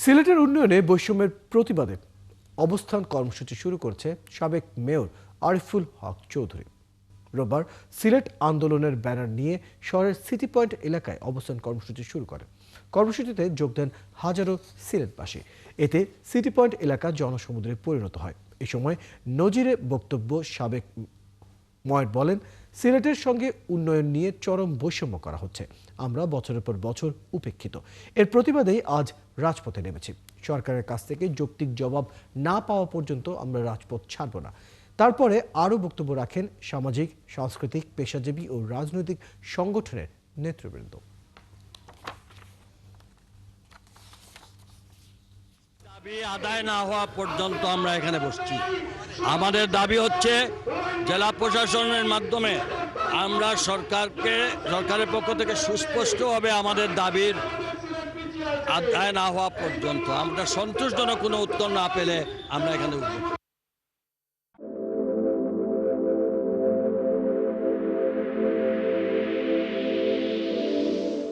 সিলেটের উন্নয়নে বৈষম্যের প্রতিবাদে অবস্থান কর্মসূচি শুরু করছে সাবেক মেয়র আরিফুল হক চৌধুরী। রোববার সিলেট আন্দোলনের ব্যানার নিয়ে শহরের সিটি পয়েন্ট এলাকায় অবস্থান কর্মসূচি শুরু করে। কর্মসূচিতে যোগ দেন হাজারো সিলেটবাসী। এতে সিটি পয়েন্ট এলাকা জনসমুদ্রে পরিণত হয়। এ সময় নজিরে বক্তব্য সাবেক ময়ের বলেন, সিলেটের সঙ্গে উন্নয়ন নিয়ে চরম বৈষম্য করা হচ্ছে। আমরা বছরের পর বছর উপেক্ষিত। এর প্রতিবাদেই আজ রাজপথে নেমেছি। সরকারের কাছ থেকে যৌক্তিক জবাব না পাওয়া পর্যন্ত আমরা রাজপথ ছাড়ব না। তারপরে আরও বক্তব্য রাখেন সামাজিক, সাংস্কৃতিক, পেশাজীবী ও রাজনৈতিক সংগঠনের নেতৃবৃন্দ। দাবি আদায় না হওয়া পর্যন্ত আমরা এখানে বসছি। আমাদের দাবি হচ্ছে জেলা প্রশাসনের মাধ্যমে আমরা সরকারের পক্ষ থেকে সুস্পষ্টভাবে আমাদের দাবির আদায় না হওয়া পর্যন্ত আমরা সন্তোষজনক কোনো উত্তর না পেলে আমরা এখানে উঠব।